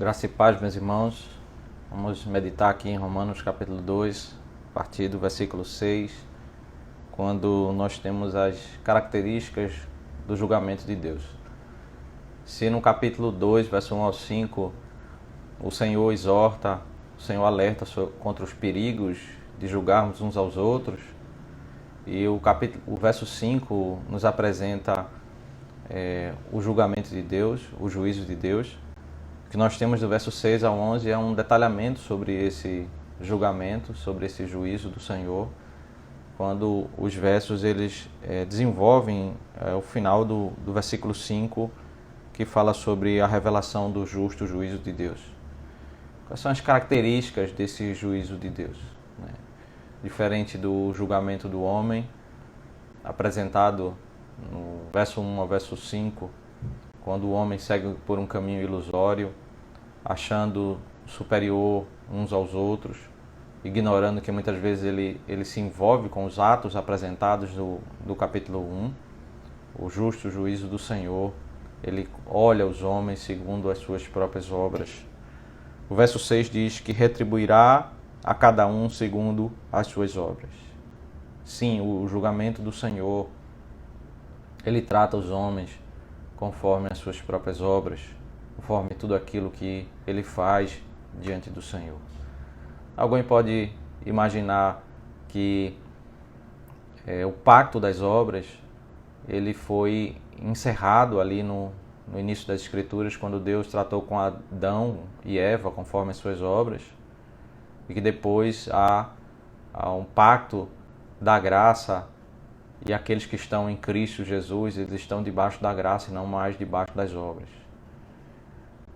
Graça e paz, meus irmãos. Vamos meditar aqui em Romanos capítulo 2, a partir do versículo 6, quando nós temos as características do julgamento de Deus. Se no capítulo 2, verso 1 ao 5, o Senhor exorta, o Senhor alerta contra os perigos de julgarmos uns aos outros, e o verso 5 nos apresenta o julgamento de Deus, o juízo de Deus. O que nós temos do verso 6 ao 11 é um detalhamento sobre esse julgamento, sobre esse juízo do Senhor, quando os versos eles desenvolvem o final do versículo 5, que fala sobre a revelação do justo juízo de Deus. Quais são as características desse juízo de Deus? Diferente do julgamento do homem, apresentado no verso 1 ao verso 5, quando o homem segue por um caminho ilusório, achando superior uns aos outros, ignorando que muitas vezes ele se envolve com os atos apresentados do capítulo 1, o justo juízo do Senhor, ele olha os homens segundo as suas próprias obras. O verso 6 diz que retribuirá a cada um segundo as suas obras. Sim, o julgamento do Senhor, ele trata os homens conforme as suas próprias obras, conforme tudo aquilo que ele faz diante do Senhor. Alguém pode imaginar que o pacto das obras ele foi encerrado ali no início das Escrituras, quando Deus tratou com Adão e Eva conforme as suas obras, e que depois há um pacto da graça, e aqueles que estão em Cristo Jesus, eles estão debaixo da graça e não mais debaixo das obras.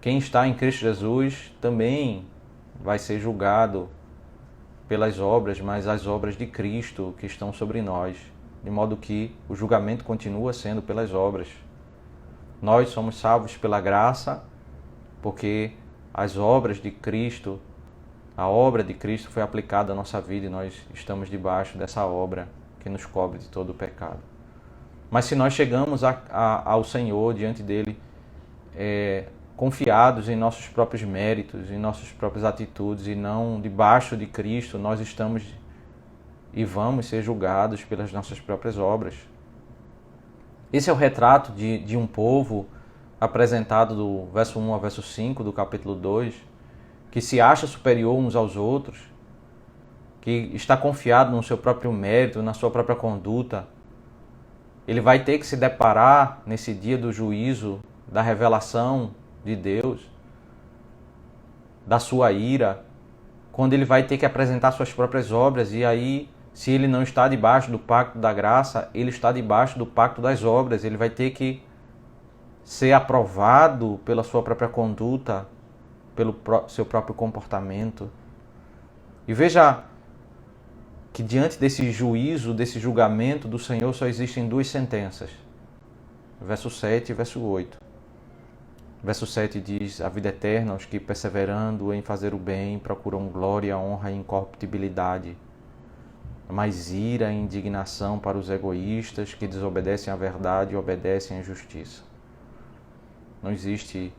Quem está em Cristo Jesus também vai ser julgado pelas obras, mas as obras de Cristo que estão sobre nós, de modo que o julgamento continua sendo pelas obras. Nós somos salvos pela graça, porque as obras de Cristo, a obra de Cristo foi aplicada à nossa vida e nós estamos debaixo dessa obra que nos cobre de todo o pecado. Mas se nós chegamos ao Senhor, diante dele, confiados em nossos próprios méritos, em nossas próprias atitudes e não debaixo de Cristo, nós estamos e vamos ser julgados pelas nossas próprias obras. Esse é o retrato de um povo apresentado do verso 1 ao verso 5 do capítulo 2, que se acha superior uns aos outros, que está confiado no seu próprio mérito, na sua própria conduta. Ele vai ter que se deparar nesse dia do juízo, da revelação de Deus, da sua ira, quando ele vai ter que apresentar suas próprias obras, e aí, se ele não está debaixo do pacto da graça, ele está debaixo do pacto das obras. Ele vai ter que ser aprovado pela sua própria conduta, pelo seu próprio comportamento. E veja que diante desse juízo, desse julgamento do Senhor, só existem duas sentenças. Verso 7 e verso 8. Verso 7 diz: a vida eterna aos que, perseverando em fazer o bem, procuram glória, honra e incorruptibilidade. Mas ira e indignação para os egoístas que desobedecem à verdade e obedecem à justiça. Não existe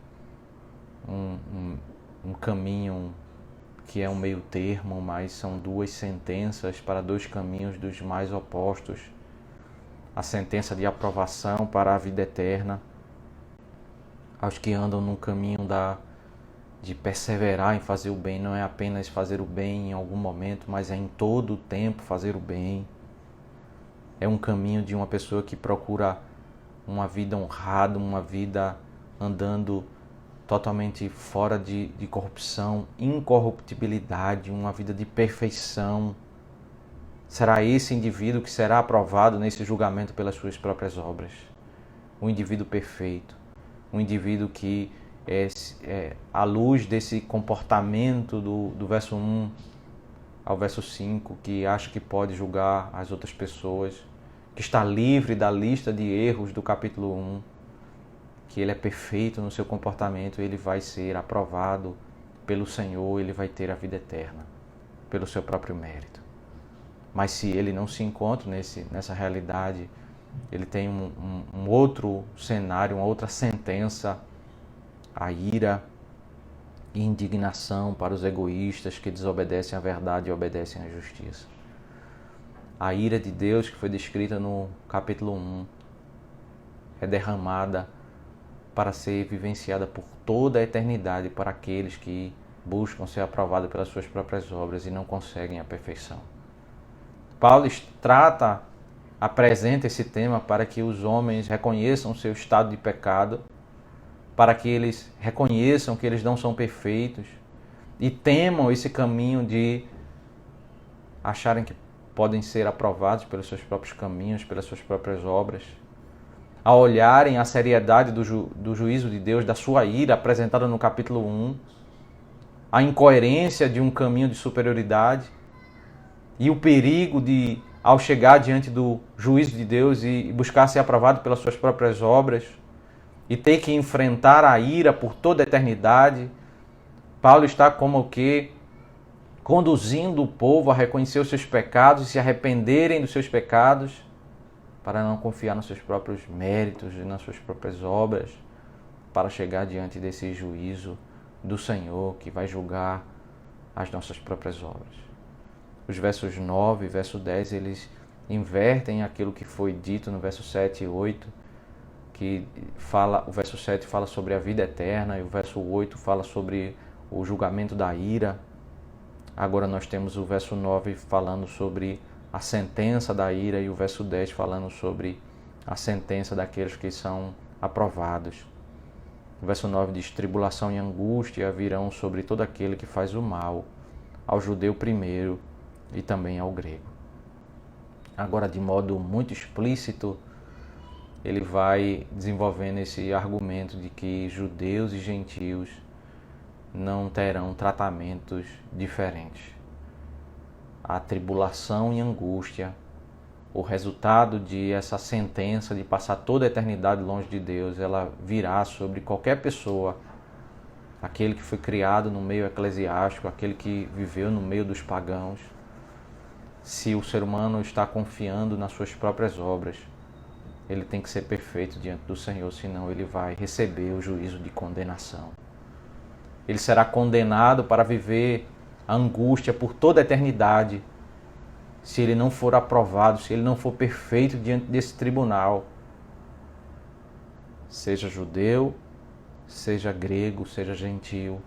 um caminho que é um meio termo, mas são duas sentenças para dois caminhos dos mais opostos. A sentença de aprovação para a vida eterna, aos que andam no caminho de perseverar em fazer o bem, não é apenas fazer o bem em algum momento, mas é em todo o tempo fazer o bem. É um caminho de uma pessoa que procura uma vida honrada, uma vida andando totalmente fora de corrupção, incorruptibilidade, uma vida de perfeição. Será esse indivíduo que será aprovado nesse julgamento pelas suas próprias obras. Um indivíduo perfeito, um indivíduo que, à luz desse comportamento do verso 1 ao verso 5, que acha que pode julgar as outras pessoas, que está livre da lista de erros do capítulo 1, que ele é perfeito no seu comportamento, ele vai ser aprovado pelo Senhor, ele vai ter a vida eterna, pelo seu próprio mérito. Mas se ele não se encontra nessa realidade, ele tem um outro cenário, uma outra sentença, a ira, e indignação para os egoístas que desobedecem à verdade e obedecem à justiça. A ira de Deus, que foi descrita no capítulo 1, é derramada para ser vivenciada por toda a eternidade para aqueles que buscam ser aprovados pelas suas próprias obras e não conseguem a perfeição. Paulo apresenta esse tema para que os homens reconheçam o seu estado de pecado, para que eles reconheçam que eles não são perfeitos e temam esse caminho de acharem que podem ser aprovados pelos seus próprios caminhos, pelas suas próprias obras. A olharem a seriedade do juízo de Deus, da sua ira apresentada no capítulo 1, a incoerência de um caminho de superioridade e o perigo de, ao chegar diante do juízo de Deus e buscar ser aprovado pelas suas próprias obras e ter que enfrentar a ira por toda a eternidade, Paulo está como que conduzindo o povo a reconhecer os seus pecados e se arrependerem dos seus pecados, para não confiar nos seus próprios méritos e nas suas próprias obras, para chegar diante desse juízo do Senhor que vai julgar as nossas próprias obras. Os versos 9 e verso 10, eles invertem aquilo que foi dito no verso 7 e 8, que o verso 7 fala sobre a vida eterna e o verso 8 fala sobre o julgamento da ira. Agora nós temos o verso 9 falando sobre a sentença da ira e o verso 10 falando sobre a sentença daqueles que são aprovados. O verso 9 diz: tribulação e angústia virão sobre todo aquele que faz o mal, ao judeu primeiro e também ao grego. Agora, de modo muito explícito, ele vai desenvolvendo esse argumento de que judeus e gentios não terão tratamentos diferentes. A tribulação e angústia, o resultado de essa sentença de passar toda a eternidade longe de Deus, ela virá sobre qualquer pessoa, aquele que foi criado no meio eclesiástico, aquele que viveu no meio dos pagãos. Se o ser humano está confiando nas suas próprias obras, ele tem que ser perfeito diante do Senhor, senão ele vai receber o juízo de condenação. Ele será condenado para viver a angústia por toda a eternidade, se ele não for aprovado, se ele não for perfeito diante desse tribunal. Seja judeu, seja grego, seja gentio,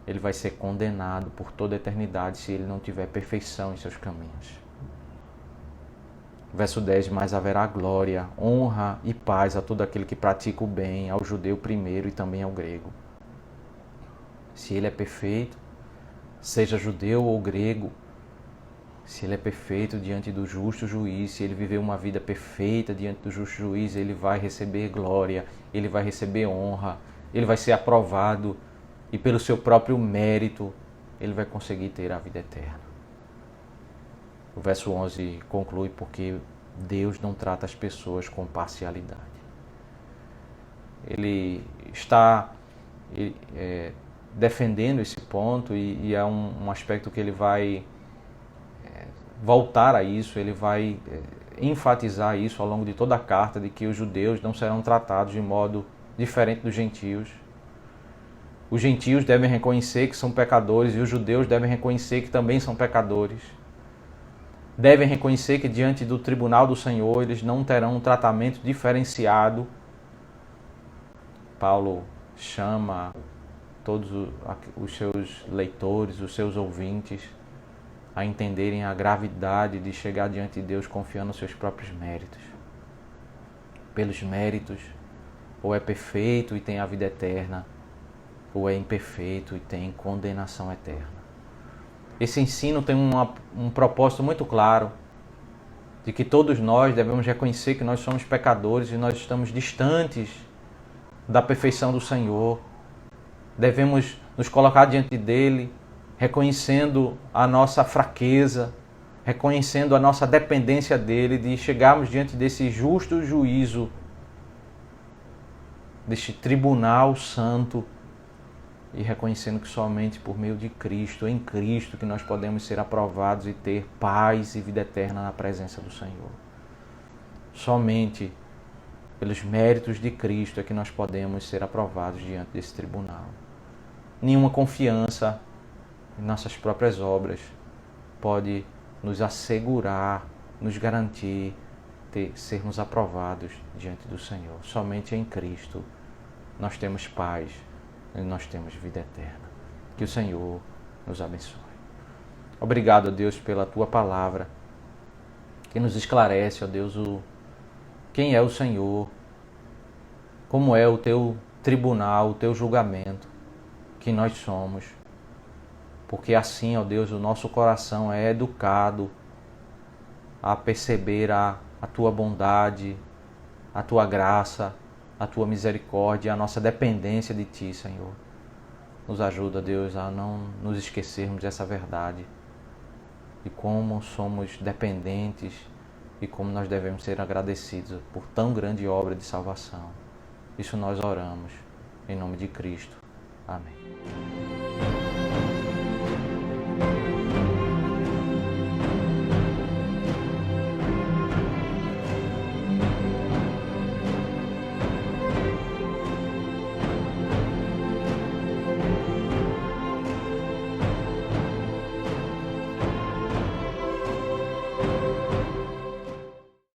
ele vai ser condenado por toda a eternidade se ele não tiver perfeição em seus caminhos. Verso 10, mas haverá glória, honra e paz a todo aquele que pratica o bem, ao judeu primeiro e também ao grego. Se ele é perfeito, seja judeu ou grego, se ele é perfeito diante do justo juiz, se ele viver uma vida perfeita diante do justo juiz, ele vai receber glória, ele vai receber honra, ele vai ser aprovado e pelo seu próprio mérito ele vai conseguir ter a vida eterna. O verso 11 conclui: porque Deus não trata as pessoas com parcialidade. Ele está defendendo esse ponto e é um aspecto que ele vai voltar a isso, ele vai enfatizar isso ao longo de toda a carta, de que os judeus não serão tratados de modo diferente dos gentios. Os gentios devem reconhecer que são pecadores e os judeus devem reconhecer que também são pecadores. Devem reconhecer que diante do tribunal do Senhor eles não terão um tratamento diferenciado. Paulo chama todos os seus leitores, os seus ouvintes, a entenderem a gravidade de chegar diante de Deus confiando nos seus próprios méritos. Pelos méritos, ou é perfeito e tem a vida eterna, ou é imperfeito e tem condenação eterna. Esse ensino tem um propósito muito claro, de que todos nós devemos reconhecer que nós somos pecadores e nós estamos distantes da perfeição do Senhor. Devemos nos colocar diante dele, reconhecendo a nossa fraqueza, reconhecendo a nossa dependência dele, de chegarmos diante desse justo juízo, deste tribunal santo, e reconhecendo que somente por meio de Cristo, em Cristo, que nós podemos ser aprovados e ter paz e vida eterna na presença do Senhor. Somente pelos méritos de Cristo é que nós podemos ser aprovados diante desse tribunal. nenhuma confiança em nossas próprias obras pode nos assegurar, nos garantir sermos aprovados diante do Senhor. Somente em Cristo nós temos paz e nós temos vida eterna. Que o Senhor nos abençoe. Obrigado, ó Deus, pela Tua palavra, que nos esclarece, ó Deus, quem é o Senhor, como é o Teu tribunal, o Teu julgamento, que nós somos. Porque assim, ó Deus, o nosso coração é educado a perceber a Tua bondade, a Tua graça, a Tua misericórdia, a nossa dependência de Ti, Senhor. Nos ajuda, Deus, a não nos esquecermos dessa verdade e como somos dependentes e como nós devemos ser agradecidos por tão grande obra de salvação. Isso nós oramos, em nome de Cristo. Amém.